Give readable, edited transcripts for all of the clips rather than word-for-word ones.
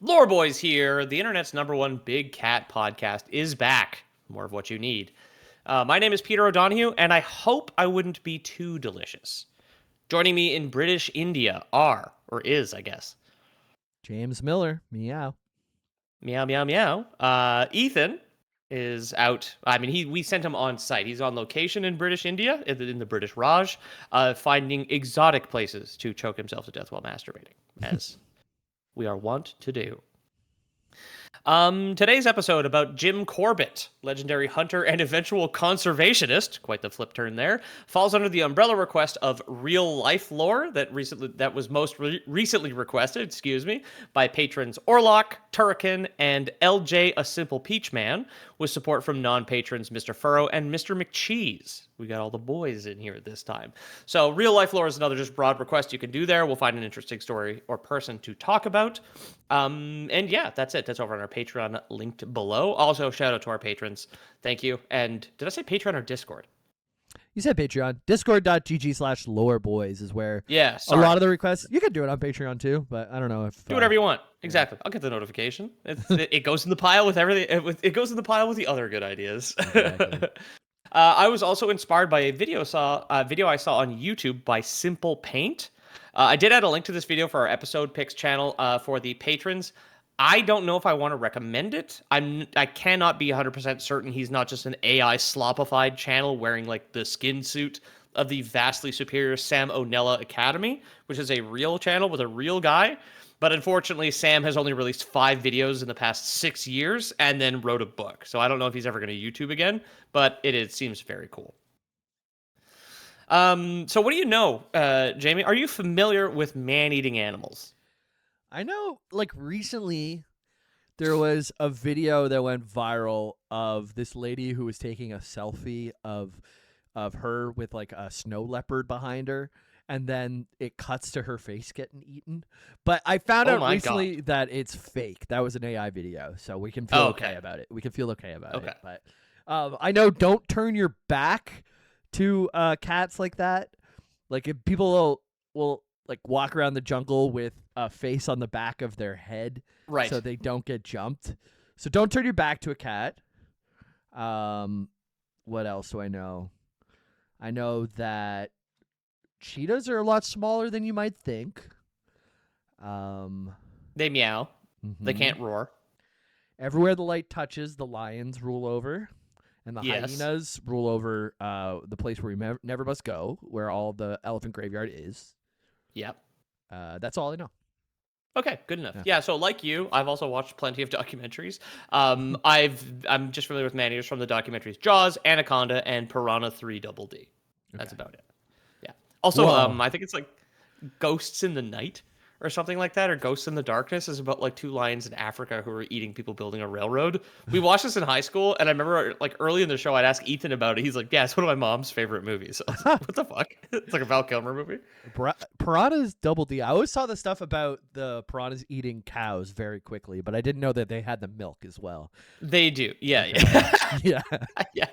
Lore Boys here. The internet's #1 big cat podcast is back. More of what you need. My name is Peter O'Donohue, and I hope I wouldn't be too delicious. Joining me in British India are, or is, I guess, James Miller, meow. meow meow meow. Ethan is out. I mean, we sent him on site. He's on location in British India, in the British Raj, finding exotic places to choke himself to death while masturbating, as we are wont to do. Today's episode about Jim Corbett, legendary hunter and eventual conservationist, quite the flip turn there, falls under the umbrella request of real life lore that was most recently requested, by patrons Orlock, Turrican, and LJ A Simple Peach Man, with support from non-patrons Mr. Furrow and Mr. McCheese. We got all the boys in here this time. So real life lore is another just broad request you can do there. We'll find an interesting story or person to talk about. And yeah, that's it. That's over on our Patreon, linked below. Also, shout out to our patrons. Thank you. And did I say Patreon or Discord? You said Patreon. Discord.gg/loreboys is where Yeah, a lot of the requests. You could do it on Patreon too, but I don't know if do whatever you want. Exactly. I'll get the notification. It goes in the pile with everything. It goes in the pile with the other good ideas. Exactly. I was also inspired by a video I saw on YouTube by Simple Paint. I did add a link to this video for our episode picks channel for the patrons. I don't know if I want to recommend it. I cannot be 100% certain he's not just an AI slopified channel wearing like the skin suit of the vastly superior Sam O'Nella Academy, which is a real channel with a real guy. But unfortunately, Sam has only released 5 videos in the past 6 years and then wrote a book. So I don't know if he's ever going to YouTube again, but it seems very cool. So what do you know, Jamie? Are you familiar with man-eating animals? I know, like recently, there was a video that went viral of this lady who was taking a selfie of her with like a snow leopard behind her, and then it cuts to her face getting eaten. But I found out recently that it's fake. That was an AI video, so we can feel okay about it. We can feel okay about it. But I know, don't turn your back to cats like that. Like if people will like walk around the jungle with a face on the back of their head, right, so they don't get jumped. So don't turn your back to a cat. What else do I know? I know that cheetahs are a lot smaller than you might think. They meow. Mm-hmm. They can't roar. Everywhere the light touches, the lions rule over. And the hyenas rule over the place where we never must go, where all the elephant graveyard is. Yep. That's all I know. Okay, good enough. Yeah, so like you, I've also watched plenty of documentaries. I'm just familiar with man-eaters from the documentaries Jaws, Anaconda, and Piranha 3 Double D. That's about it. Yeah. Also, I think it's like Ghosts in the Night or something like that, or Ghosts in the Darkness is about like 2 lions in Africa who are eating people building a railroad. We watched this in high school, and I remember like early in the show I'd ask Ethan about it. He's like, yeah, it's one of my mom's favorite movies. Like, what the fuck? It's like a Val Kilmer movie. Piranhas Double D. I always saw the stuff about the piranhas eating cows very quickly, but I didn't know that they had the milk as well. They do. Yeah. Yeah. Yeah.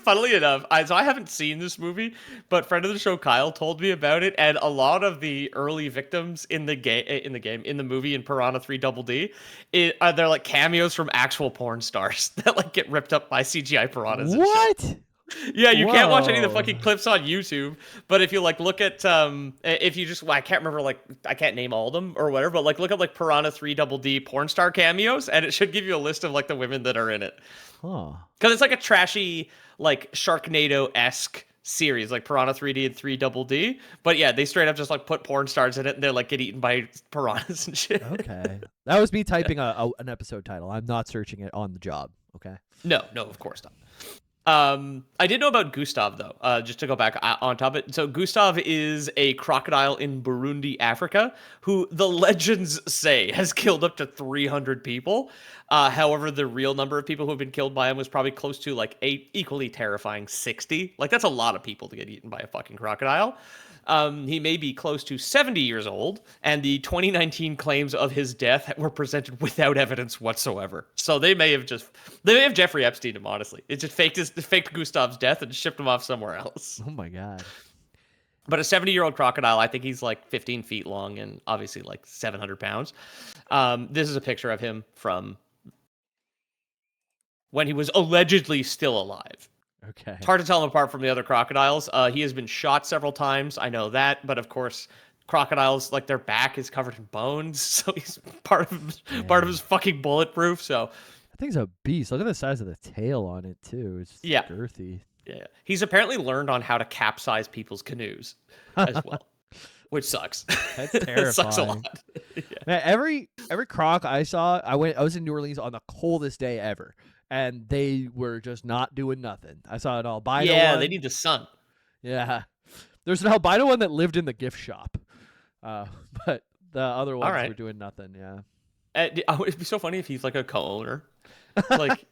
Funnily enough, I haven't seen this movie, but friend of the show Kyle told me about it, and a lot of the early victims in the movie in Piranha 3 Double D, they're like cameos from actual porn stars that like get ripped up by CGI piranhas. What? And shit. Yeah, you can't watch any of the fucking clips on YouTube, but if you like look at if you just I can't remember, like I can't name all of them or whatever, but like look up like Piranha 3 Double D porn star cameos, and it should give you a list of like the women that are in it. Because it's like a trashy like Sharknado-esque series, like Piranha 3D and 3 Double D. But yeah, they straight up just like put porn stars in it, and they're like get eaten by piranhas and shit. Okay, that was me typing an episode title. I'm not searching it on the job. Okay. No, of course not. I did know about Gustav though, just to go back on top of it. So Gustav is a crocodile in Burundi, Africa, who the legends say has killed up to 300 people. However, the real number of people who have been killed by him was probably close to like a equally terrifying 60. Like that's a lot of people to get eaten by a fucking crocodile. He may be close to 70 years old, and the 2019 claims of his death were presented without evidence whatsoever. So they may have Jeffrey Epstein him, honestly. It just faked Gustav's death and shipped him off somewhere else. Oh my God. But a 70-year-old crocodile, I think he's like 15 feet long and obviously like 700 pounds. This is a picture of him from when he was allegedly still alive. Okay. It's hard to tell him apart from the other crocodiles. He has been shot several times. I know that, but of course, crocodiles, like, their back is covered in bones, so he's part of his fucking bulletproof. So That thing's a beast. Look at the size of the tail on it too. It's yeah, girthy. yeah. He's apparently learned on how to capsize people's canoes as well, which sucks. That's It terrifying. sucks a lot. Yeah. Man, every croc I saw, I was in New Orleans on the coldest day ever, and they were just not doing nothing. I saw an albino Yeah, one. they need the sun. Yeah, there's an albino one that lived in the gift shop, but the other ones right. were doing nothing. Yeah. It'd be so funny if he's like a co-owner, like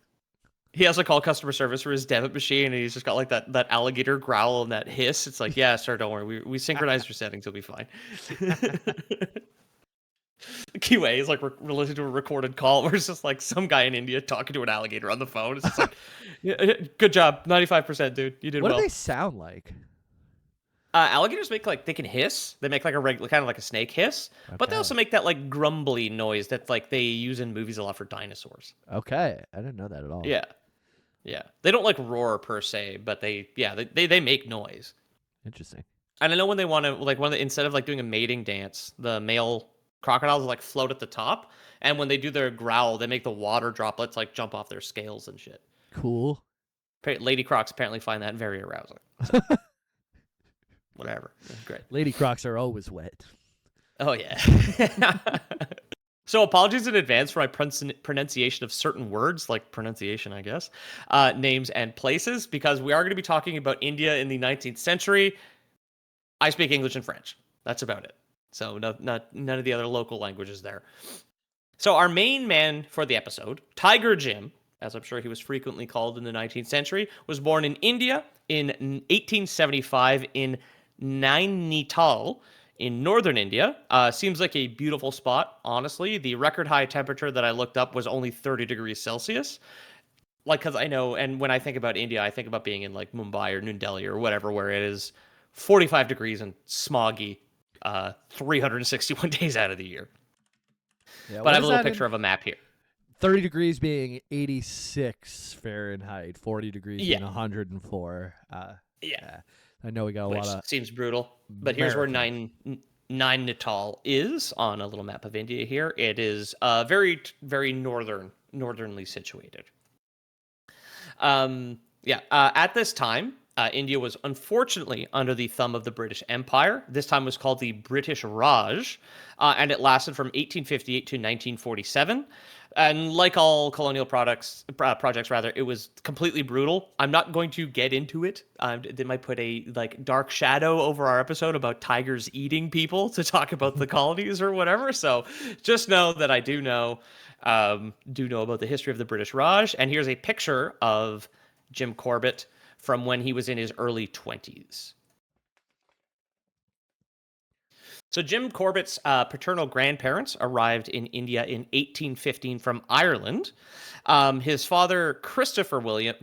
he has to call customer service for his debit machine, and he's just got like that alligator growl and that hiss. It's like, yeah, sir, don't worry, we synchronized your settings, you'll be fine. QA is like listening to a recorded call where it's just like some guy in India talking to an alligator on the phone. It's just like, yeah, good job, 95%, dude, you did What well. do they sound like? Alligators make like they can hiss. They make like a regular kind of like a snake hiss, but they Okay. also make that like grumbly noise that like they use in movies a lot for dinosaurs. Okay, I didn't know that at all. Yeah, yeah. They don't like roar per se, but they make noise. Interesting. And I know when they want to like instead of like doing a mating dance, the male crocodiles like float at the top, and when they do their growl, they make the water droplets like jump off their scales and shit. Cool. Lady crocs apparently find that very arousing. So, whatever, great. Lady crocs are always wet. Oh, yeah. So apologies in advance for my pronunciation of certain words, like pronunciation, I guess, names and places, because we are going to be talking about India in the 19th century. I speak English and French. That's about it. So none of the other local languages there. So our main man for the episode, Tiger Jim, as I'm sure he was frequently called in the 19th century, was born in India in 1875 in Nainital in northern India. Seems like a beautiful spot, honestly. The record high temperature that I looked up was only 30 degrees Celsius. Like, because I know, and when I think about India, I think about being in like Mumbai or New Delhi or whatever, where it is 45 degrees and smoggy 361 days out of the year. Yeah, but I have a little picture of a map here. 30 degrees being 86 Fahrenheit, 40 degrees Yeah. being 104. Yeah. I know we got a Which lot of. seems brutal. But here's where American. Nainital is on a little map of India here. It is very, very northernly situated. At this time, India was unfortunately under the thumb of the British Empire. This time was called the British Raj, and it lasted from 1858 to 1947. And like all colonial projects, it was completely brutal. I'm not going to get into it. They might put a like dark shadow over our episode about tigers eating people to talk about the colonies or whatever. So just know that I do know about the history of the British Raj. And here's a picture of Jim Corbett from when he was in his early 20s. So Jim Corbett's paternal grandparents arrived in India in 1815 from Ireland. His father, Christopher William,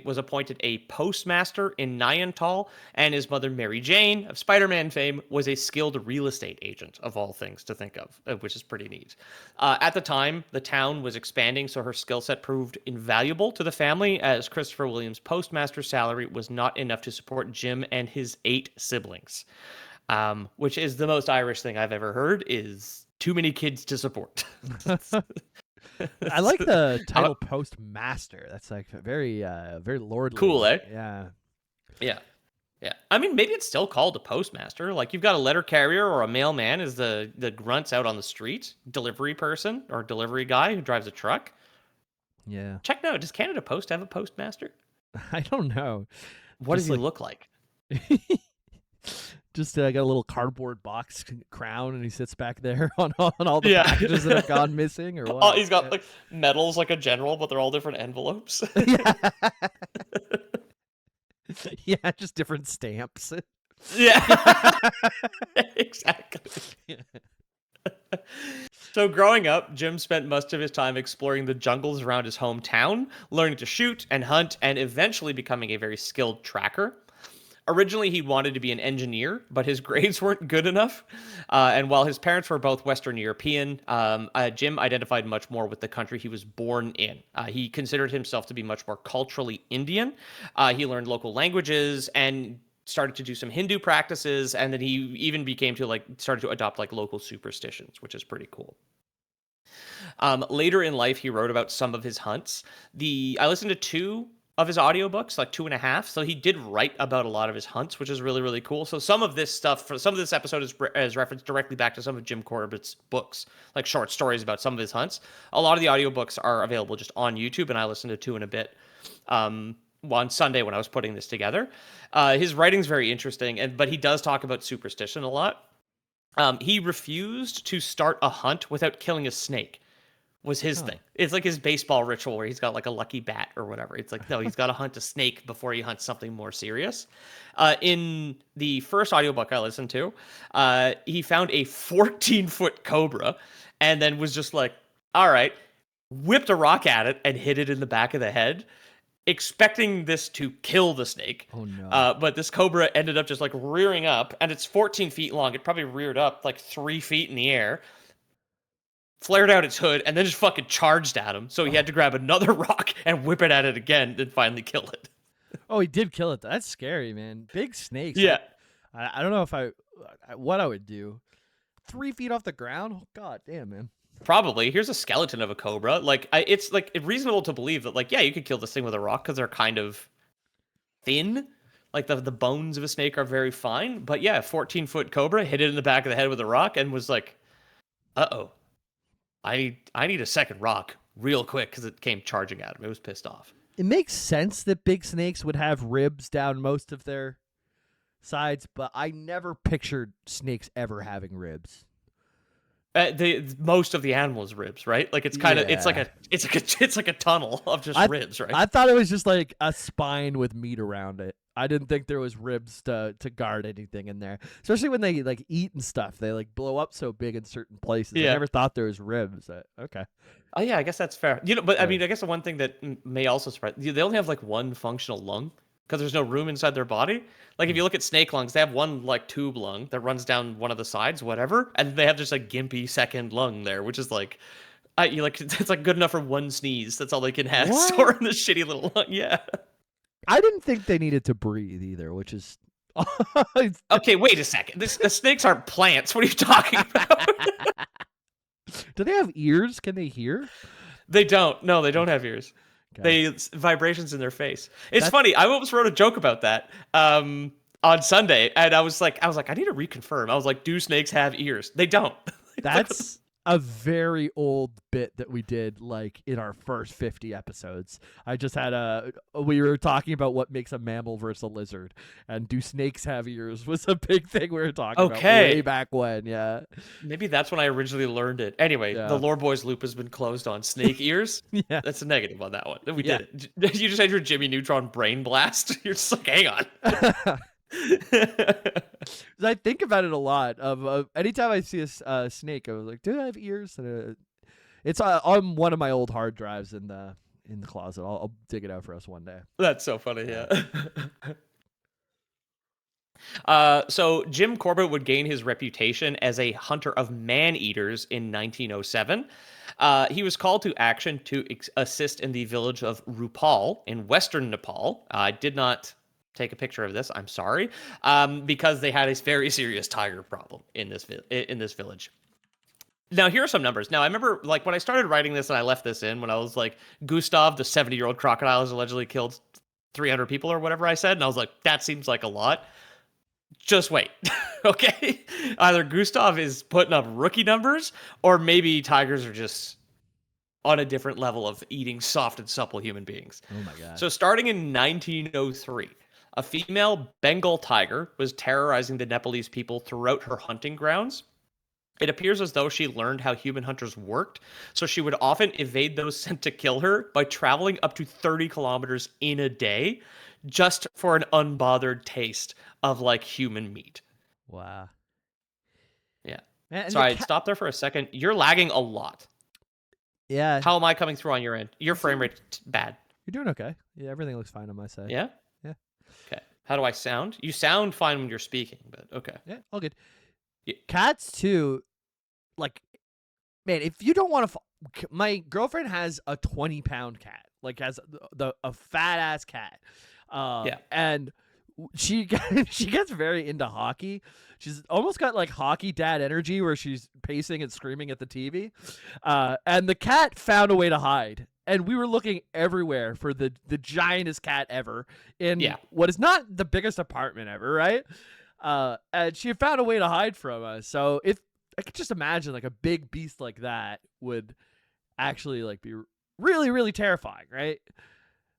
was appointed a postmaster in Nainital, and his mother, Mary Jane, of Spider-Man fame, was a skilled real estate agent, of all things to think of, which is pretty neat. At the time, the town was expanding, so her skill set proved invaluable to the family, as Christopher Williams' postmaster salary was not enough to support Jim and his 8 siblings. Which is the most Irish thing I've ever heard, is too many kids to support. I like the title postmaster. That's like very lordly. Cool, eh? Yeah. Yeah. I mean, maybe it's still called a postmaster. Like, you've got a letter carrier or a mailman is the grunts out on the street, delivery person or delivery guy who drives a truck. Yeah. Check now, does Canada Post have a postmaster? I don't know. What does he look like? Just got a little cardboard box crown, and he sits back there on all the packages that have gone missing, or what? Oh, he's got like medals like a general, but they're all different envelopes. Yeah. Yeah, just different stamps. Yeah. Exactly. So growing up, Jim spent most of his time exploring the jungles around his hometown, learning to shoot and hunt, and eventually becoming a very skilled tracker. Originally, he wanted to be an engineer, but his grades weren't good enough. And while his parents were both Western European, Jim identified much more with the country he was born in. He considered himself to be much more culturally Indian. He learned local languages and started to do some Hindu practices, and then he even became to started to adopt like local superstitions, which is pretty cool. Later in life, he wrote about some of his hunts. I listened to two of his audiobooks, like two and a half. So he did write about a lot of his hunts, which is really, really cool. So some of this stuff, for some of this episode is referenced directly back to some of Jim Corbett's books, like short stories about some of his hunts. A lot of the audiobooks are available just on YouTube, and I listened to two and a bit on Sunday when I was putting this together. His writing's very interesting, but he does talk about superstition a lot. He refused to start a hunt without killing a snake. Was his thing. It's like his baseball ritual where he's got like a lucky bat or whatever. It's like, no, he's got to hunt a snake before he hunts something more serious. In the first audiobook I listened to, he found a 14-foot cobra and then was just like, all right, whipped a rock at it and hit it in the back of the head, expecting this to kill the snake. Oh, no. But this cobra ended up just like rearing up, and it's 14 feet long. It probably reared up like 3 feet in the air, flared out its hood, and then just fucking charged at him. So he had to grab another rock and whip it at it again, and finally kill it. Oh, he did kill it. That's scary, man. Big snakes. Yeah. I don't know if what I would do. 3 feet off the ground? Oh, God damn, man. Probably. Here's a skeleton of a cobra. It's like reasonable to believe that, like, yeah, you could kill this thing with a rock because they're kind of thin. Like the bones of a snake are very fine. But yeah, 14-foot cobra hit it in the back of the head with a rock and was like, uh-oh. I need a second rock real quick because it came charging at him. It was pissed off. It makes sense that big snakes would have ribs down most of their sides, but I never pictured snakes ever having ribs. Most of the animal's ribs, right? Like it's kind of it's like a tunnel of just ribs, right? I thought it was just like a spine with meat around it. I didn't think there was ribs to guard anything in there. Especially when they like eat and stuff. They like blow up so big in certain places. Yeah. I never thought there was ribs. Okay. Oh yeah, I guess that's fair. But I mean, I guess the one thing that may also surprise they only have like one functional lung because there's no room inside their body. Like if you look at snake lungs, they have one like tube lung that runs down one of the sides, whatever, and they have just like gimpy second lung there, which is like, it's like good enough for one sneeze. That's all they can have store in this shitty little lung. Yeah. I didn't think they needed to breathe either, which is okay. Wait a second. The snakes aren't plants. What are you talking about? Do they have ears? Can they hear? They don't. No, they don't have ears. Okay. Vibrations in their face. It's funny. I almost wrote a joke about that on Sunday, and I was like, I need to reconfirm. I was like, do snakes have ears? They don't. That's a very old bit that we did like in our first 50 episodes. I just had we were talking about what makes a mammal versus a lizard, and do snakes have ears was a big thing we were talking about way back when. Yeah. Maybe that's when I originally learned it. Anyway, the Lore Boys loop has been closed on snake ears. Yeah. That's a negative on that one. We did it. You just had your Jimmy Neutron brain blast. You're just like, hang on. I think about it a lot. Of anytime I see a snake, I was like, "Do I have ears?" And it's on one of my old hard drives in the closet. I'll dig it out for us one day. That's so funny. Yeah. So Jim Corbett would gain his reputation as a hunter of man-eaters in 1907. He was called to action to assist in the village of Rupal in western Nepal. I did not take a picture of this. I'm sorry, because they had a very serious tiger problem in this village. Now, here are some numbers. Now, I remember like when I started writing this and I left this in when I was like, Gustav, the 70-year-old crocodile, has allegedly killed 300 people or whatever I said. And I was like, that seems like a lot. Just wait. Okay. Either Gustav is putting up rookie numbers or maybe tigers are just on a different level of eating soft and supple human beings. Oh my God. So starting in 1903, a female Bengal tiger was terrorizing the Nepalese people throughout her hunting grounds. It appears as though she learned how human hunters worked, so she would often evade those sent to kill her by traveling up to 30 kilometers in a day just for an unbothered taste of like human meat. Wow. Yeah. Man, sorry, stop there for a second. You're lagging a lot. Yeah. How am I coming through on your end? Your frame rate's bad. You're doing okay. Yeah, everything looks fine on my side. Yeah? Yeah. Okay. How do I sound? You sound fine when you're speaking, but okay. Yeah, all good. Yeah. Cats too. Like, man, if you don't want to, my girlfriend has a 20-pound cat. Like, has a fat ass cat. Yeah. And she she gets very into hockey. She's almost got like hockey dad energy, where she's pacing and screaming at the TV. And the cat found a way to hide. And we were looking everywhere for the giantest cat ever in what is not the biggest apartment ever, right? And she found a way to hide from us. So if I could just imagine like a big beast like that would actually like be really, really terrifying, right?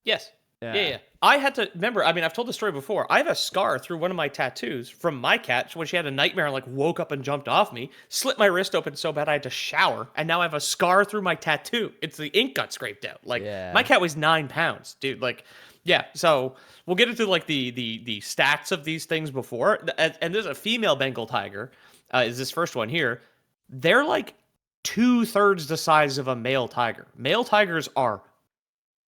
Yes. Yeah. I had to remember. I mean, I've told the story before. I have a scar through one of my tattoos from my cat when she had a nightmare and like woke up and jumped off me, slit my wrist open so bad I had to shower, and now I have a scar through my tattoo. It's the ink got scraped out. Like my cat weighs 9 pounds, dude. Like, yeah. So we'll get into like the stats of these things before. And there's a female Bengal tiger. Is this first one here? They're like 2/3 the size of a male tiger. Male tigers are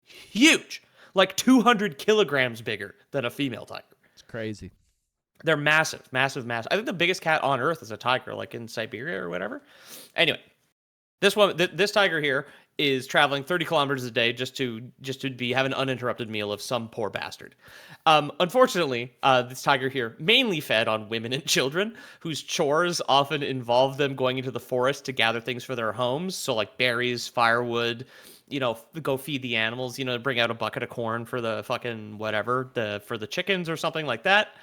huge. Like 200 kilograms bigger than a female tiger. It's crazy. They're massive, massive, massive. I think the biggest cat on Earth is a tiger, like in Siberia or whatever. Anyway, this tiger here is traveling 30 kilometers a day just to have an uninterrupted meal of some poor bastard. Unfortunately, this tiger here mainly fed on women and children whose chores often involve them going into the forest to gather things for their homes. So like berries, firewood, go feed the animals, bring out a bucket of corn for the fucking whatever, for the chickens or something like that.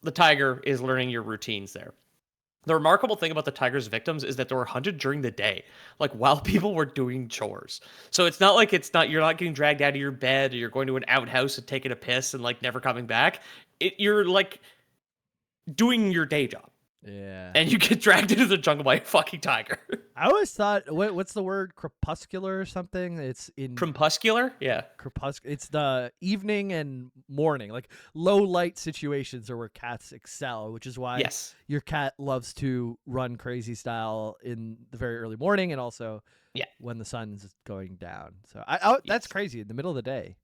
The tiger is learning your routines there. The remarkable thing about the tiger's victims is that they were hunted during the day, like while people were doing chores. So it's not like you're not getting dragged out of your bed or you're going to an outhouse and taking a piss and like never coming back. You're like doing your day job. Yeah. And you get dragged into the jungle by a fucking tiger. I always thought, what's the word? Crepuscular or something? It's in crepuscular? Yeah. Crepuscular. It's the evening and morning, like low light situations are where cats excel, which is why your cat loves to run crazy style in the very early morning and also when the sun's going down. So that's crazy in the middle of the day.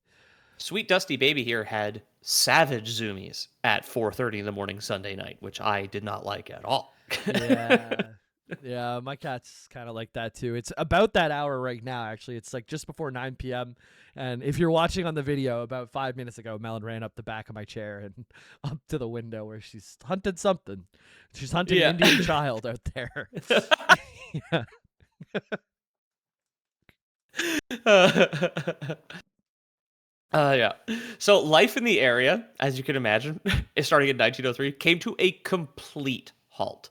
Sweet Dusty Baby here had savage zoomies at 4:30 in the morning Sunday night, which I did not like at all. Yeah, my cat's kind of like that too. It's about that hour right now, actually. It's like just before 9 p.m. And if you're watching on the video, about 5 minutes ago, Melon ran up the back of my chair and up to the window where she's hunted something. She's hunting an Indian child out there. Yeah. So life in the area, as you can imagine, is starting in 1903, came to a complete halt.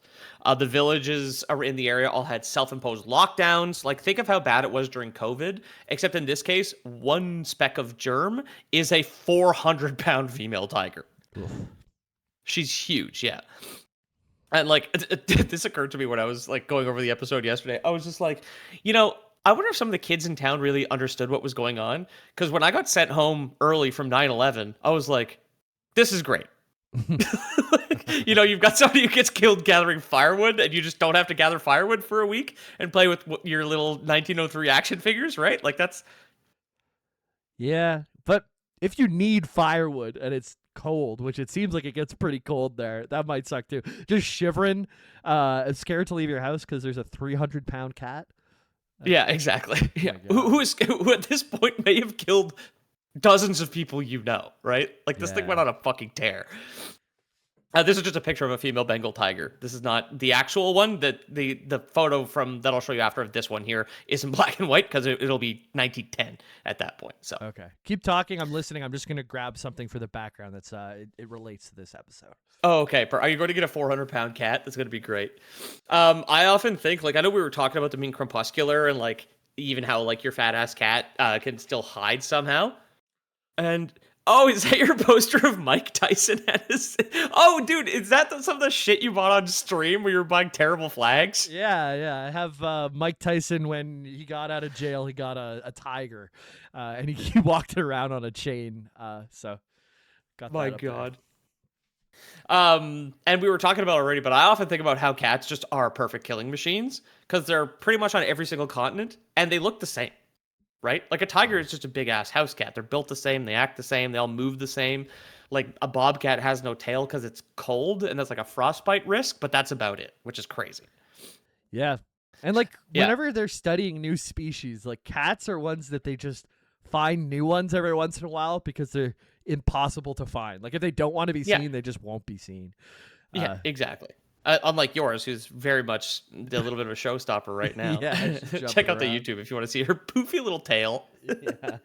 The villages in the area all had self-imposed lockdowns. Like, think of how bad it was during COVID, except in this case, one speck of germ is a 400-pound female tiger. Oof. She's huge, yeah. And like, this occurred to me when I was like going over the episode yesterday. I was just like, I wonder if some of the kids in town really understood what was going on. Because when I got sent home early from 9/11, I was like, this is great. You've got somebody who gets killed gathering firewood, and you just don't have to gather firewood for a week and play with your little 1903 action figures, right? Like, that's... Yeah, but if you need firewood and it's cold, which it seems like it gets pretty cold there, that might suck too. Just shivering, and scared to leave your house because there's a 300-pound cat. Yeah, exactly. Yeah, who at this point may have killed dozens of people, right? Like, this thing went on a fucking tear. This is just a picture of a female Bengal tiger. This is not the actual one. The photo that I'll show you after of this one here is in black and white because it'll be 1910 at that point. So okay, keep talking. I'm listening. I'm just gonna grab something for the background that's it relates to this episode. Oh, okay. Are you going to get a 400-pound cat? That's going to be great. I often think, like, I know we were talking about them being crepuscular and like even how like your fat ass cat can still hide somehow. And oh, is that your poster of Mike Tyson at his... Oh, dude, is that some of the shit you bought on stream where you were buying terrible flags? Yeah. I have Mike Tyson, when he got out of jail, he got a tiger, and he walked it around on a chain. So got that. My God. And we were talking about it already, but I often think about how cats just are perfect killing machines because they're pretty much on every single continent, and they look the same. Right? Like, a tiger is just a big ass house cat. They're built the same. They act the same. They all move the same. like a bobcat has no tail because it's cold and that's like a frostbite risk, but that's about it, which is crazy. Yeah. And like Yeah. whenever they're studying new species, like cats are ones that they just find new ones every once in a while because they're impossible to find. Like if they don't want to be Yeah. seen, they just won't be seen. Yeah, exactly. Unlike yours, who's very much a little bit of a showstopper right now. Yeah, she's Check jumping out the around. YouTube if you want to see her poofy little tail. Yeah.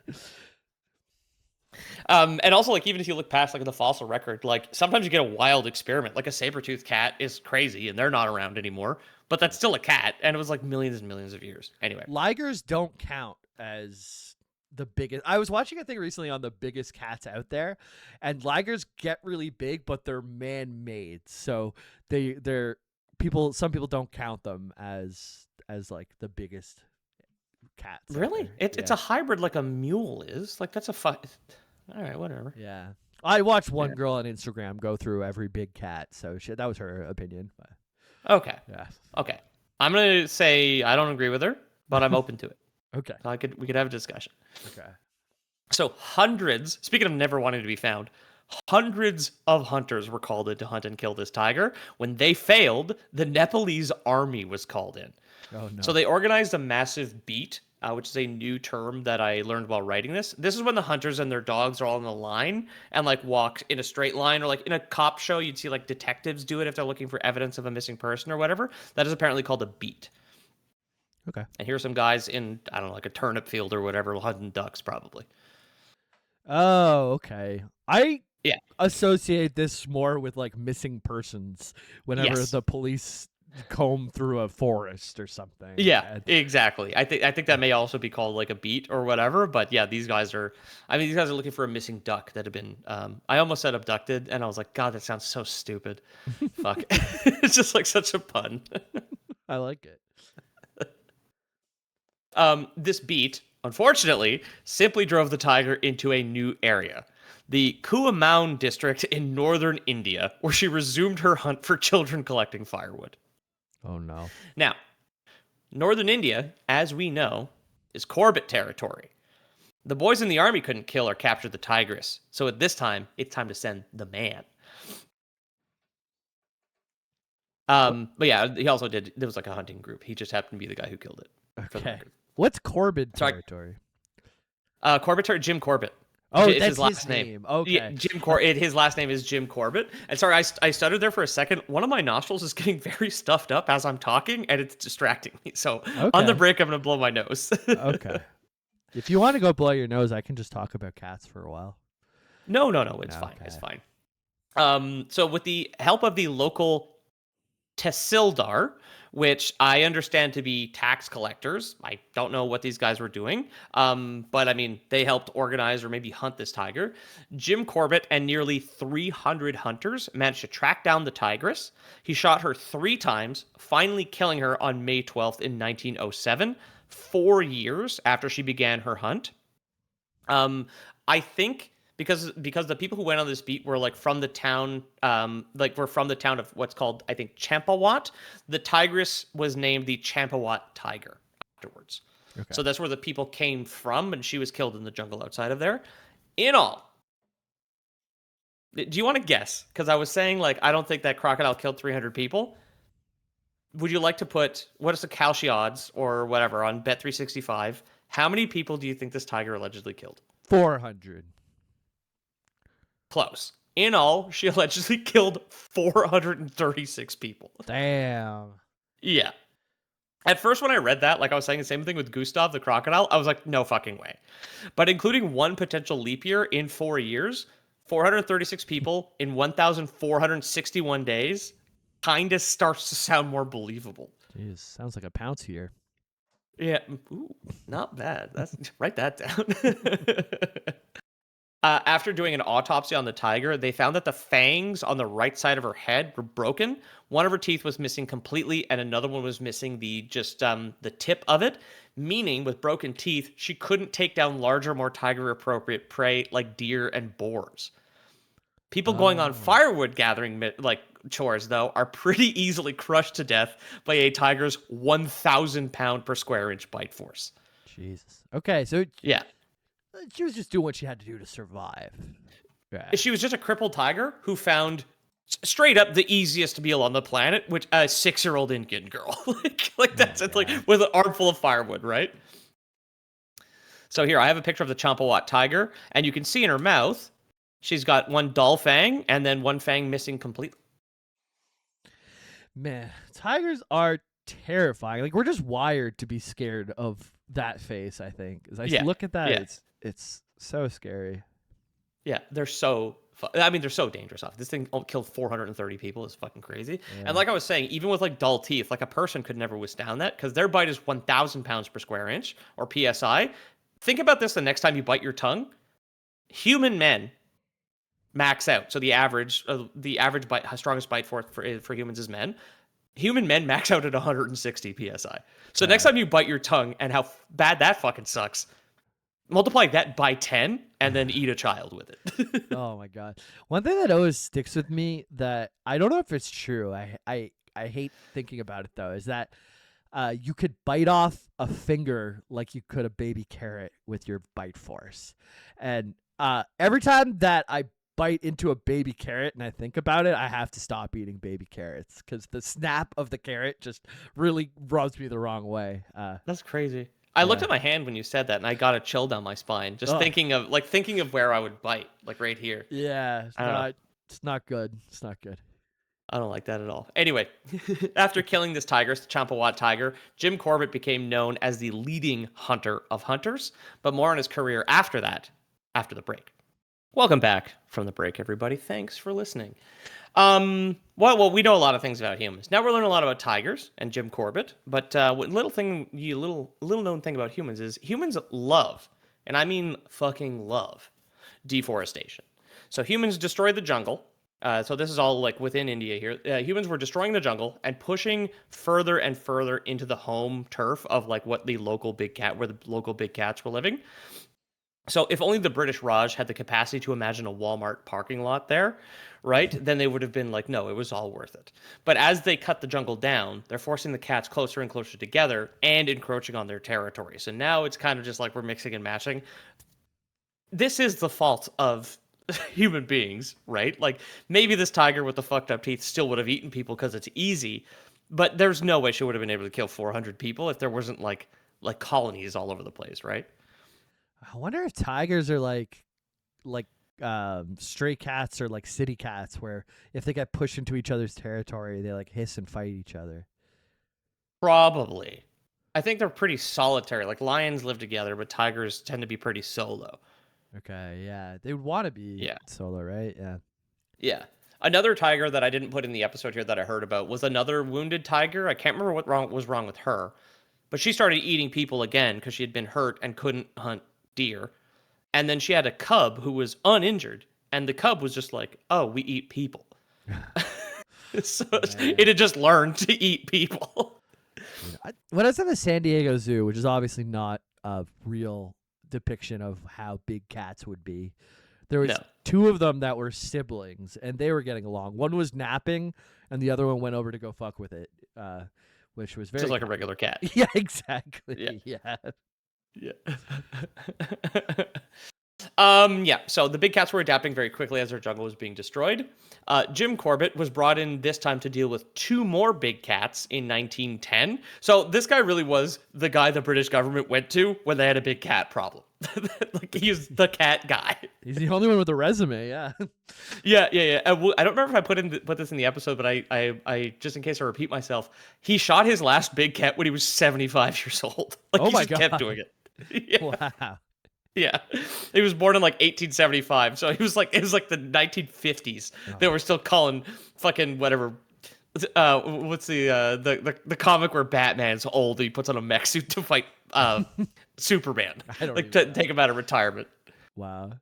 And also, like, even if you look past like the fossil record, like sometimes you get a wild experiment. Like a saber-toothed cat is crazy, and they're not around anymore. But that's still a cat, and it was like millions and millions of years. Anyway, Ligers don't count as the biggest. I was watching a thing recently on the biggest cats out there, and ligers get really big, but they're man-made, so they're people. Some people don't count them as like the biggest cats. out really, there. it's a hybrid, like a mule is. Like that's a All right, whatever. Yeah. I watched one Yeah. girl on Instagram go through every big cat, so that was her opinion. But Okay, yeah. okay. I'm gonna say I don't agree with her, but I'm open to it. Okay. We could have a discussion. Okay. So hundreds, speaking of never wanting to be found, hundreds of hunters were called in to hunt and kill this tiger. When they failed, the Nepalese army was called in. Oh no. So they organized a massive beat, which is a new term that I learned while writing this. This is when the hunters and their dogs are all in a line and like walk in a straight line, or like in a cop show, you'd see like detectives do it if they're looking for evidence of a missing person or whatever. That is apparently called a beat. Okay. And here's some guys in, I don't know, like a turnip field or whatever, hunting ducks probably. Oh, okay. I Yeah. associate this more with like missing persons whenever Yes. the police comb through a forest or something. Yeah, And- exactly. I think that may also be called like a beat or whatever. But yeah, these guys are. I mean, these guys are looking for a missing duck that had been. I almost said abducted, and I was like, God, that sounds so stupid. Fuck, it's just like such a pun. I like it. This beat, unfortunately, simply drove the tiger into a new area, the Kuamaun district in northern India, where she resumed her hunt for children collecting firewood. Oh no. Now, northern India, as we know, is Corbett territory. The boys in the army couldn't kill or capture the tigress, so at this time, it's time to send the man. But yeah, he also did. There was like a hunting group. He just happened to be the guy who killed it. For the Okay. record. What's Corbett Sorry. territory? Jim Corbett. Oh, It's that's his last name. Okay. Yeah, his last name is Jim Corbett. And sorry, I stuttered there for a second. One of my nostrils is getting very stuffed up as I'm talking, and it's distracting me. So on the Okay. break, I'm gonna blow my nose. Okay. If you want to go blow your nose, I can just talk about cats for a while. No, it's fine. Okay. It's fine. So with the help of the local Tehsildar, which I understand to be tax collectors, I don't know what these guys were doing, but I mean, they helped organize or maybe hunt this tiger. Jim Corbett and nearly 300 hunters managed to track down the tigress. He shot her 3 times, finally killing her on May 12th in 1907, 4 years after she began her hunt. I think because the people who went on this beat were like from the town, were from the town of what's called, I think, Champawat. The tigress was named the Champawat tiger afterwards. Okay. So that's where the people came from, and she was killed in the jungle outside of there. In all, do you want to guess? Because I was saying, like, I don't think that crocodile killed 300 people. Would you like to put, what is the Kalshi odds or whatever on Bet365? How many people do you think this tiger allegedly killed? 400. Close. In all, she allegedly killed 436 people. Damn. Yeah. At first, when I read that, like I was saying the same thing with Gustav the crocodile, I was like, no fucking way. But including one potential leap year in 4 years, 436 people in 1,461 days kind of starts to sound more believable. Jeez, sounds like a pounce here. Yeah. Ooh, not bad. Write that down. After doing an autopsy on the tiger, they found that the fangs on the right side of her head were broken. One of her teeth was missing completely, and another one was missing the tip of it. Meaning, with broken teeth, she couldn't take down larger, more tiger-appropriate prey like deer and boars. People going on firewood gathering chores, though, are pretty easily crushed to death by a tiger's 1,000 pound per square inch bite force. Jesus. Okay, so Yeah. she was just doing what she had to do to survive. Yeah. She was just a crippled tiger who found straight up the easiest meal on the planet, which a 6-year-old Indian girl. like that's it, like God. with an armful of firewood, right? So here I have a picture of the Champawat tiger, and you can see in her mouth, she's got one dull fang and then one fang missing completely. Man, tigers are terrifying. Like we're just wired to be scared of that face, I think. As I Yeah, look at that, yeah. it's so scary. Yeah, they're so. I mean, they're so dangerous. Off this thing killed 430 people. It's fucking crazy. Yeah. And like I was saying, even with like dull teeth, like a person could never withstand that because their bite is 1,000 pounds per square inch or psi. Think about this: the next time you bite your tongue, human men max out. So the average bite, strongest bite for humans is men. Human men max out at 160 psi. So next time you bite your tongue, and how bad that fucking sucks, multiply that by 10 and then eat a child with it. Oh my god. One thing that always sticks with me that I don't know if it's true. I hate thinking about it though, is that you could bite off a finger like you could a baby carrot with your bite force. And every time that I bite into a baby carrot and I think about it, I have to stop eating baby carrots because the snap of the carrot just really rubs me the wrong way. That's crazy. I looked at my hand when you said that, and I got a chill down my spine just thinking of where I would bite, like right here. Yeah, I don't know. it's not good. It's not good. I don't like that at all. Anyway, after killing this tiger, the Champawat tiger, Jim Corbett became known as the leading hunter of hunters, but more on his career after that, after the break. Welcome back from the break, everybody. Thanks for listening. Well, we know a lot of things about humans. Now we're learning a lot about tigers and Jim Corbett. But little known thing about humans is humans love, and I mean fucking love, deforestation. So humans destroy the jungle. So this is all like within India here. Humans were destroying the jungle and pushing further and further into the home turf of like where the local big cats were living. So if only the British Raj had the capacity to imagine a Walmart parking lot there, right? Then they would have been like, no, it was all worth it. But as they cut the jungle down, they're forcing the cats closer and closer together and encroaching on their territory. So now it's kind of just like we're mixing and matching. This is the fault of human beings, right? Like maybe this tiger with the fucked up teeth still would have eaten people because it's easy, but there's no way she would have been able to kill 400 people if there wasn't like colonies all over the place, right? I wonder if tigers are like stray cats or like city cats, where if they get pushed into each other's territory, they like hiss and fight each other. Probably. I think they're pretty solitary. Like lions live together, but tigers tend to be pretty solo. Okay, yeah, they would want to be solo, right? Yeah. Yeah. Another tiger that I didn't put in the episode here that I heard about was another wounded tiger. I can't remember what was wrong with her, but she started eating people again because she had been hurt and couldn't hunt deer. And then she had a cub who was uninjured, and the cub was just like, "Oh, we eat people." So it had just learned to eat people. When I was at the San Diego Zoo, which is obviously not a real depiction of how big cats would be, there was two of them that were siblings, and they were getting along. One was napping, and the other one went over to go fuck with it, which was very just like a regular cat. Yeah, exactly. Yeah. Yeah. So the big cats were adapting very quickly as their jungle was being destroyed. Jim Corbett was brought in this time to deal with two more big cats in 1910. So this guy really was the guy the British government went to when they had a big cat problem. Like he's the cat guy. He's the only one with a resume. Yeah. Yeah. I don't remember if I put this in the episode, but I just in case I repeat myself, he shot his last big cat when he was 75 years old. Like he just kept doing it. Yeah. Wow. Yeah, he was born in like 1875, so it was like the 1950s. They were still calling fucking whatever. What's the comic where Batman's old and he puts on a mech suit to fight Superman, like to take him out of retirement. Wow,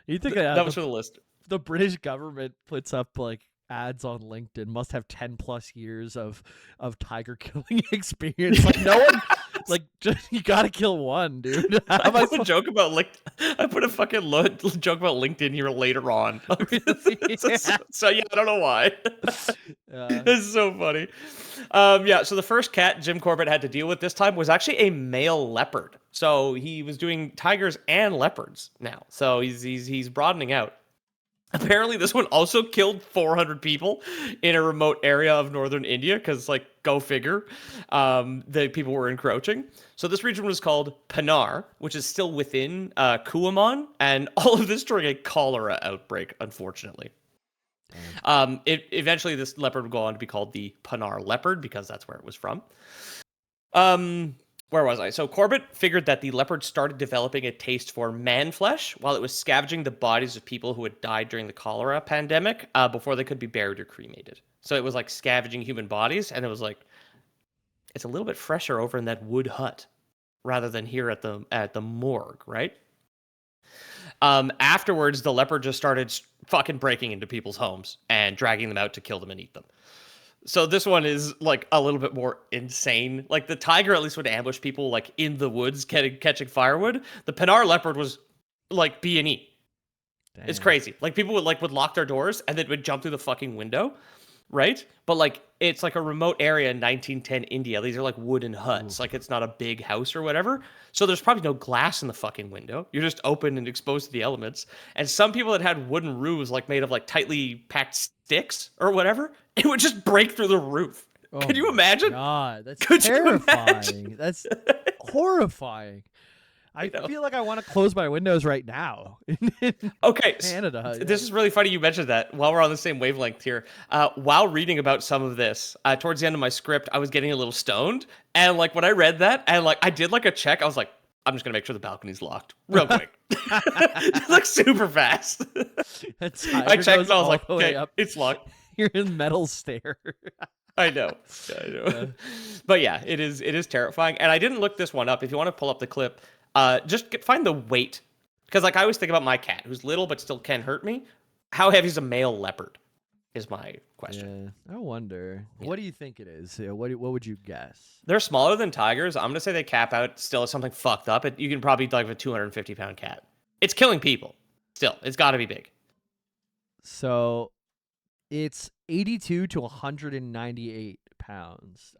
you think that was for the list? The British government puts up like ads on LinkedIn, must have 10 plus years of tiger killing experience. Like no one. Like, just, you gotta kill one, dude. I put a joke about I put a fucking joke about LinkedIn here later on. So yeah, I don't know why. It's so funny. Yeah. So the first cat Jim Corbett had to deal with this time was actually a male leopard. So he was doing tigers and leopards now. So he's broadening out. Apparently, this one also killed 400 people in a remote area of northern India because, like, go figure, the people were encroaching. So this region was called Panar, which is still within Kuaman, and all of this during a cholera outbreak, unfortunately. It eventually this leopard would go on to be called the Panar leopard because that's where it was from. Where was I? So Corbett figured that the leopard started developing a taste for man flesh while it was scavenging the bodies of people who had died during the cholera pandemic before they could be buried or cremated. So it was like scavenging human bodies, and it was like it's a little bit fresher over in that wood hut rather than here at the morgue, right? Afterwards, the leopard just started fucking breaking into people's homes and dragging them out to kill them and eat them. So this one is like a little bit more insane. Like the tiger at least would ambush people like in the woods catching firewood. The Pinar leopard was like B&E. It's crazy. Like people would lock their doors and then would jump through the fucking window, right? But like it's like a remote area in 1910 India. These are like wooden huts. Like it's not a big house or whatever. So there's probably no glass in the fucking window. You're just open and exposed to the elements. And some people that had wooden roofs like made of like tightly packed sticks or whatever, it would just break through the roof. Oh Could you imagine? God, that's Could you terrifying. imagine? That's horrifying. I feel like I want to close my windows right now. In Okay, Canada. this is really funny you mentioned that. While we're on the same wavelength here, while reading about some of this, towards the end of my script, I was getting a little stoned, and like when I read that, and like I did like a check, I was like, I'm just gonna make sure the balcony's locked real quick, like super fast. I checked, and I was like, okay, it's locked. You're in metal stair. I know. But yeah, it is terrifying. And I didn't look this one up. If you want to pull up the clip, find the weight. Because like I always think about my cat, who's little but still can hurt me. How heavy is a male leopard? Is my question. Yeah, I wonder. Yeah. What do you think it is? Yeah, what would you guess? They're smaller than tigers. I'm gonna say they cap out still as something fucked up. You can probably like a 250-pound cat. It's killing people. Still, it's got to be big. So, it's 82 to 198 pounds.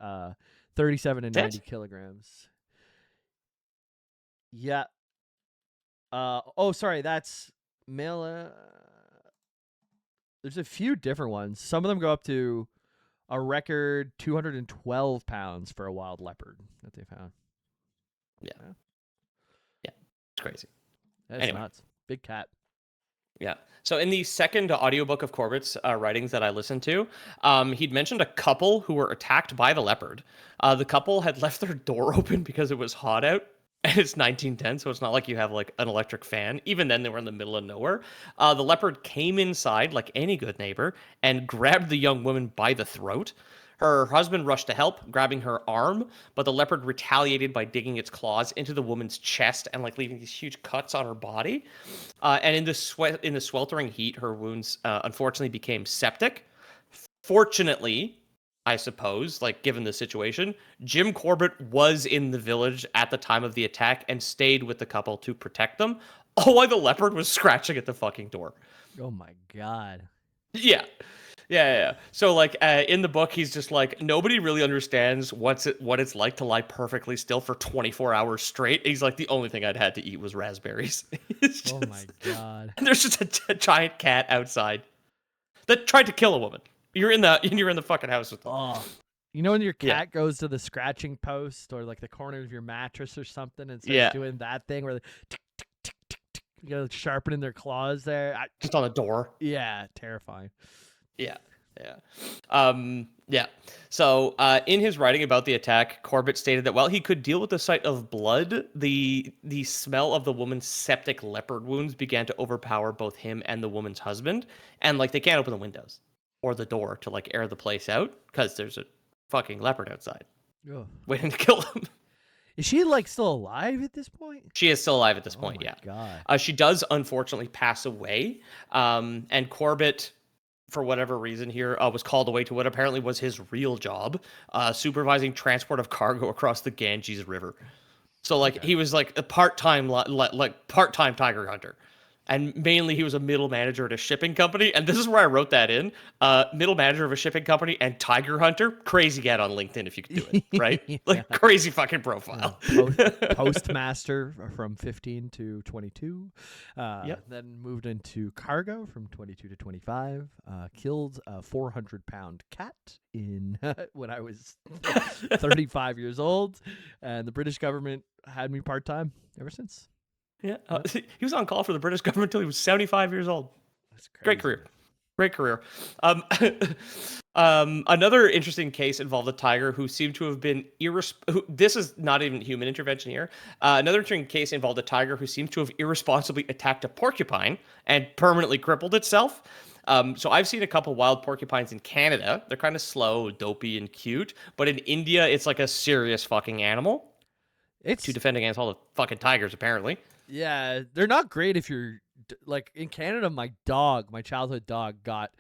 37 to 90 kilograms. Yeah. Sorry, that's male. There's a few different ones. Some of them go up to a record 212 pounds for a wild leopard that they found. Yeah. It's crazy. That's nuts. Big cat. Yeah. So in the second audiobook of Corbett's writings that I listened to, he'd mentioned a couple who were attacked by the leopard. The couple had left their door open because it was hot out. And it's 1910, so it's not like you have like an electric fan. Even then, they were in the middle of nowhere. The leopard came inside like any good neighbor and grabbed the young woman by the throat. Her husband rushed to help, grabbing her arm, but the leopard retaliated by digging its claws into the woman's chest and like leaving these huge cuts on her body. And in the sweltering heat, her wounds unfortunately became septic. Fortunately, I suppose, like given the situation, Jim Corbett was in the village at the time of the attack and stayed with the couple to protect them, all while the leopard was scratching at the fucking door. Oh my God. Yeah. So like in the book, he's just like, nobody really understands what it's like to lie perfectly still for 24 hours straight. He's like, the only thing I'd had to eat was raspberries. Oh my God. And there's just a giant cat outside that tried to kill a woman. You're in the fucking house with them. Oh, you know when your cat goes to the scratching post or like the corner of your mattress or something and starts doing that thing where they tick, tick, tick, tick, tick, you know, sharpening their claws there. Just on the door. Yeah, terrifying. Yeah. So in his writing about the attack, Corbett stated that while he could deal with the sight of blood, the smell of the woman's septic leopard wounds began to overpower both him and the woman's husband, and like they can't open the windows or the door to like air the place out because there's a fucking leopard outside waiting to kill them. Is she like still alive at this point? She is still alive at this point. Yeah. God. She does unfortunately pass away. And Corbett, for whatever reason here, was called away to what apparently was his real job, supervising transport of cargo across the Ganges River. So like he was like a part-time tiger hunter. And mainly he was a middle manager at a shipping company. And this is where I wrote that in. Middle manager of a shipping company and tiger hunter. Crazy get on LinkedIn if you could do it, right? Yeah. Like crazy fucking profile. Postmaster from 15 to 22. Yep. Then moved into cargo from 22 to 25. Killed a 400-pound cat in when I was 35 years old. And the British government had me part-time ever since. Yeah. He was on call for the British government until he was 75 years old. That's crazy. Great career. Great career. Another interesting case involved a tiger who seemed to have been this is not even human intervention here. Another interesting case involved a tiger who seems to have irresponsibly attacked a porcupine and permanently crippled itself. So I've seen a couple wild porcupines in Canada. They're kind of slow, dopey, and cute. But in India, it's like a serious fucking animal to defend against all the fucking tigers, apparently. Yeah, they're not great if you're like in Canada. My childhood dog, got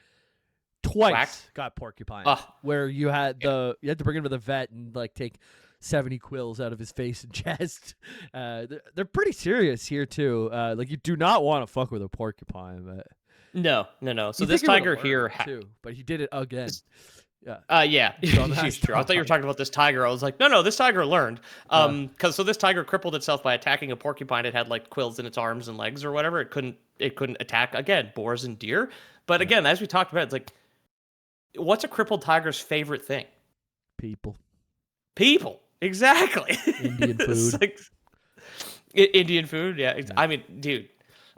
porcupine. Where you had to bring him to the vet and like take 70 quills out of his face and chest. They're pretty serious here too. Like you do not want to fuck with a porcupine, but no. So this tiger here, too, but he did it again. Yeah. She's true. I thought you were talking about this tiger. I was like, no, this tiger learned. So this tiger crippled itself by attacking a porcupine. It had like quills in its arms and legs or whatever. It couldn't attack again boars and deer. But again, as we talked about, it's like, what's a crippled tiger's favorite thing? People. Exactly. Indian food. Like, Indian food. Yeah. I mean, dude.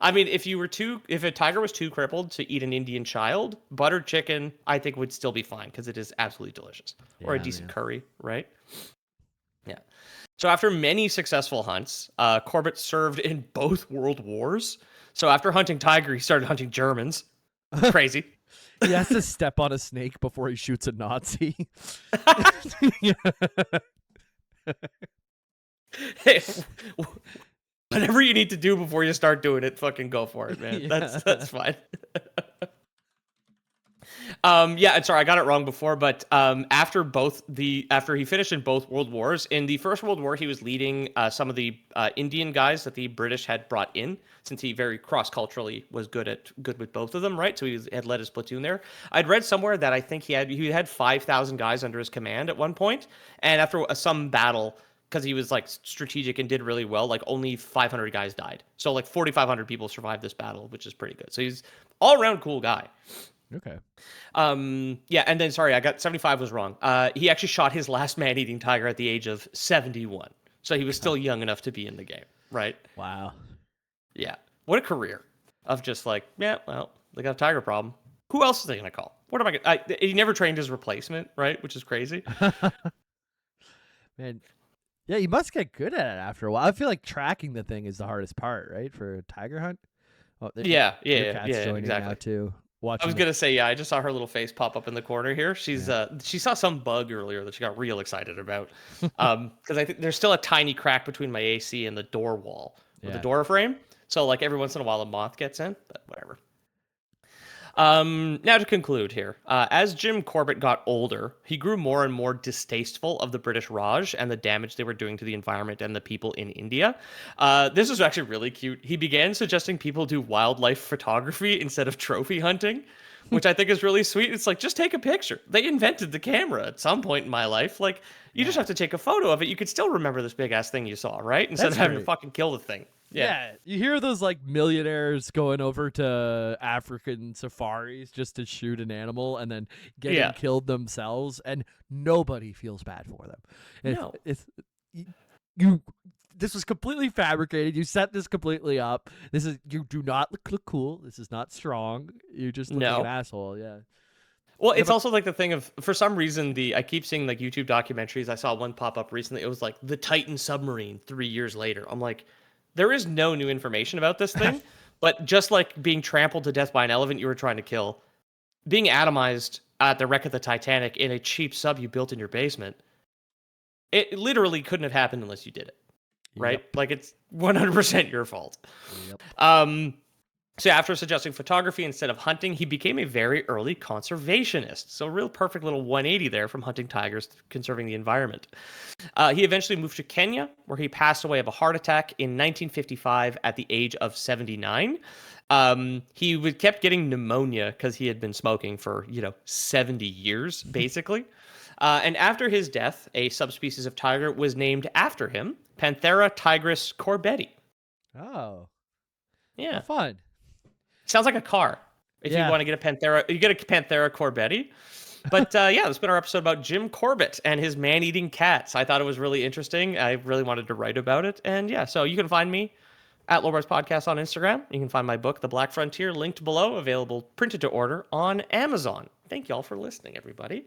If a tiger was too crippled to eat an Indian child, buttered chicken, I think would still be fine because it is absolutely delicious. Or a decent curry, right? Yeah. So after many successful hunts, Corbett served in both world wars. So after hunting tiger, he started hunting Germans. Crazy. He has to step on a snake before he shoots a Nazi. Hey, whatever you need to do before you start doing it, fucking go for it, man. Yeah. That's fine. And sorry, I got it wrong before, but after he finished in both world wars, in the First World War, he was leading some of the Indian guys that the British had brought in, since he very cross-culturally was good with both of them, right? So he had led his platoon there. I'd read somewhere that I think he had 5,000 guys under his command at one point, and after some battle, because he was like strategic and did really well, like only 500 guys died. So like 4,500 people survived this battle, which is pretty good. So he's all around cool guy. Okay. And then sorry, I got 75 was wrong. He actually shot his last man-eating tiger at the age of 71. So he was still young enough to be in the game, right? Wow. Yeah. What a career of just like, yeah, well, they got a tiger problem. Who else is they gonna call? What am I gonna? He never trained his replacement, right? Which is crazy. Man. Yeah, you must get good at it after a while. I feel like tracking the thing is the hardest part, right? For a tiger hunt. Oh, yeah, joining exactly. Now too. I was gonna say, I just saw her little face pop up in the corner here. She saw some bug earlier that she got real excited about. Because I think there's still a tiny crack between my AC and the door wall with the door frame. So like every once in a while a moth gets in, but whatever. Now to conclude here, as Jim Corbett got older, he grew more and more distasteful of the British Raj and the damage they were doing to the environment and the people in India. This is actually really cute. He began suggesting people do wildlife photography instead of trophy hunting, which I think is really sweet. It's like, just take a picture. They invented the camera at some point in my life. Like, you just have to take a photo of it. You could still remember this big ass thing you saw, right? Instead of having to fucking kill the thing. Yeah, you hear those like millionaires going over to African safaris just to shoot an animal and then getting killed themselves, and nobody feels bad for them. No, this was completely fabricated. You set this completely up. You do not look cool. This is not strong. You just look like an asshole. Yeah. Well, it's also like the thing of, for some reason, I keep seeing like YouTube documentaries. I saw one pop up recently. It was like the Titan submarine 3 years later. I'm like, there is no new information about this thing, but just like being trampled to death by an elephant you were trying to kill, being atomized at the wreck of the Titanic in a cheap sub you built in your basement, it literally couldn't have happened unless you did it, right? Yep. Like, it's 100% your fault. Yep. So after suggesting photography instead of hunting, he became a very early conservationist. So a real perfect little 180 there from hunting tigers to conserving the environment. He eventually moved to Kenya, where he passed away of a heart attack in 1955 at the age of 79. Kept getting pneumonia because he had been smoking for 70 years basically. And after his death, a subspecies of tiger was named after him, Panthera tigris corbetti. Oh, Yeah, fun. sounds like a car. If you Yeah. want to get a Panthera, you get a Panthera corbetti. But yeah, that's been our episode about Jim Corbett and his man-eating cats. I thought it was really interesting. I really wanted to write about it. And yeah, so you can find me at Lowbars Podcast on Instagram. You can find my book, The Black Frontier, linked below, available printed to order on Amazon. Thank you all for listening, everybody.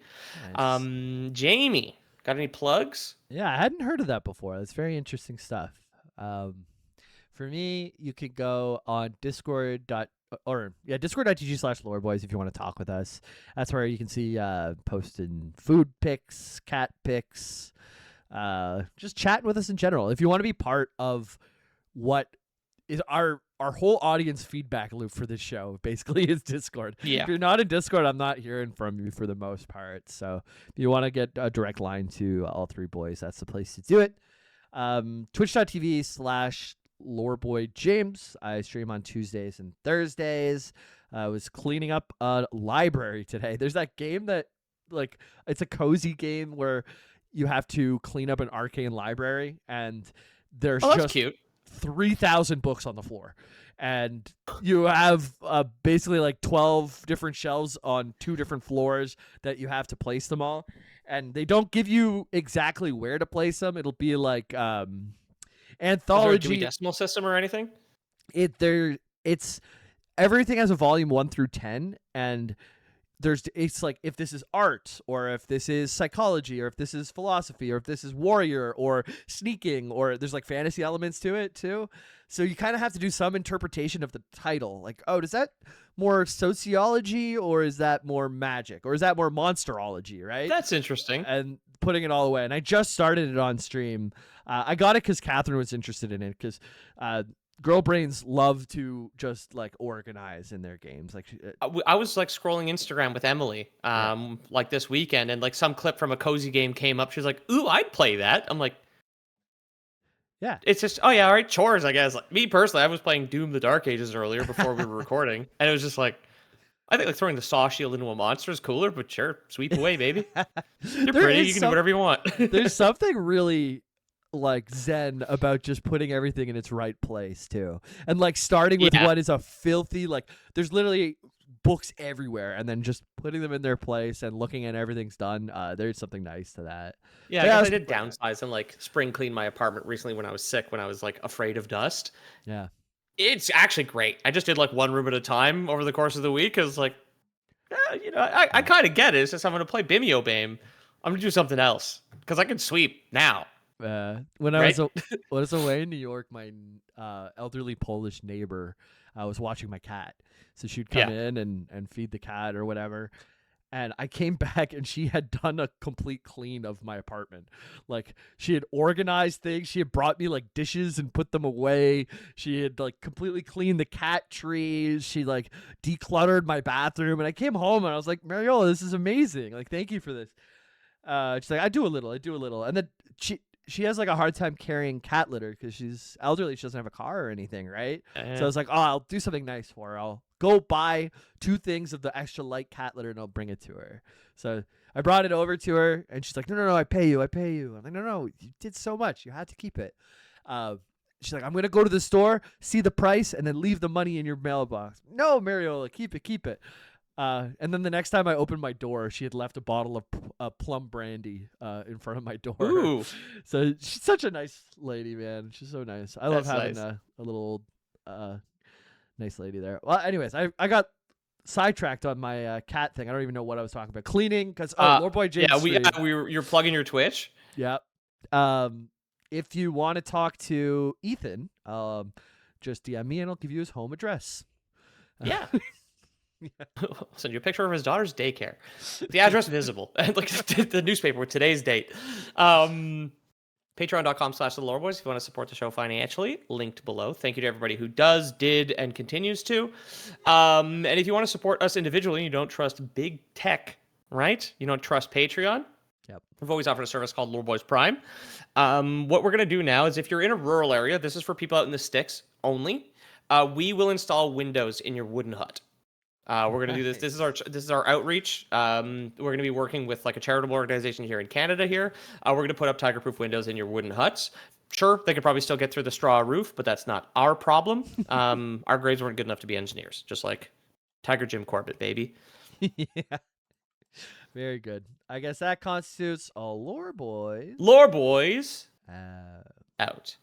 Nice. Jamie, got any plugs? Yeah, I hadn't heard of that before. That's very interesting stuff. For me, you could go on discord.gg/loreboys if you want to talk with us. That's where you can see posting food pics, cat pics, just chatting with us in general. If you want to be part of what is our whole audience feedback loop for this show, basically, is Discord. Yeah. If you're not in Discord, I'm not hearing from you for the most part. So if you want to get a direct line to all three boys, that's the place to do it. Twitch.tv/LoreBoyJames. I stream on Tuesdays and Thursdays. I was cleaning up a library today. There's that game that, like, it's a cozy game where you have to clean up an arcane library, and there's That's just cute. 3,000 books on the floor, and you have basically like 12 different shelves on 2 different floors that you have to place them all, and they don't give you exactly where to place them. It'll be like anthology. Is there a Dewey Decimal System or anything? It's everything has a volume 1 through 10, and it's like if this is art, or if this is psychology, or if this is philosophy, or if this is warrior or sneaking, or there's like fantasy elements to it too. So you kind of have to do some interpretation of the title. Like, oh, does that more sociology, or is that more magic, or is that more monsterology, right? That's interesting. And putting it all away. And I just started it on stream. I got it because Catherine was interested in it, because girl brains love to just like organize in their games. Like I was like scrolling Instagram with Emily like this weekend, and like some clip from a cozy game came up. She's like, "Ooh, I'd play that." I'm like, yeah, it's just, oh yeah, all right, chores, I guess. Like, me personally, I was playing Doom: The Dark Ages earlier before we were recording, and it was just like, I think like throwing the saw shield into a monster is cooler, but sure, sweep away, baby. You're pretty. You can do whatever you want. There's something really like zen about just putting everything in its right place too, and like starting with what is a filthy, like there's literally books everywhere, and then just putting them in their place and looking at everything's done. There's something nice to that. Yeah, I guess I did downsize and like spring clean my apartment recently when I was sick, when I was like afraid of dust. Yeah, it's actually great. I just did like one room at a time over the course of the week, because like I kind of get it. It's just I'm gonna play Bimeo Bame. I'm gonna do something else because I can sweep now. When I was away in New York, my elderly Polish neighbor was watching my cat. So she'd come in and feed the cat or whatever. And I came back, and she had done a complete clean of my apartment. Like, she had organized things. She had brought me like dishes and put them away. She had like completely cleaned the cat trees. She like decluttered my bathroom. And I came home and I was like, Mariola, this is amazing. Like, thank you for this. She's like, I do a little. And then she has like a hard time carrying cat litter because she's elderly. She doesn't have a car or anything, right? So I was like, oh, I'll do something nice for her. I'll go buy 2 things of the extra light cat litter and I'll bring it to her. So I brought it over to her, and she's like, no, I pay you. I'm like, no, you did so much. You had to keep it. She's like, I'm going to go to the store, see the price, and then leave the money in your mailbox. No, Mariola, keep it. And then the next time I opened my door, she had left a bottle of plum brandy in front of my door. Ooh. So she's such a nice lady, man. She's so nice. I love having a little nice lady there. Well, anyways, I got sidetracked on my cat thing. I don't even know what I was talking about. Cleaning, because Lord Boy James. You're plugging your Twitch. Yeah. If you want to talk to Ethan, just DM me and I'll give you his home address. Yeah. I'll send you a picture of his daughter's daycare. The address visible. Like the newspaper with today's date. Patreon.com/TheLoreBoys if you want to support the show financially. Linked below. Thank you to everybody who does, did, and continues to. And if you want to support us individually, you don't trust big tech, right? You don't trust Patreon. Yep. We've always offered a service called Loreboys Prime. What we're going to do now is, if you're in a rural area, this is for people out in the sticks only. We will install windows in your wooden hut. We're gonna do this. This is our outreach. We're gonna be working with like a charitable organization here in Canada. Here, we're gonna put up tiger-proof windows in your wooden huts. Sure, they could probably still get through the straw roof, but that's not our problem. Our grades weren't good enough to be engineers, just like Tiger Jim Corbett, baby. Yeah. Very good. I guess that constitutes a lore boys. Lore boys Uh, out.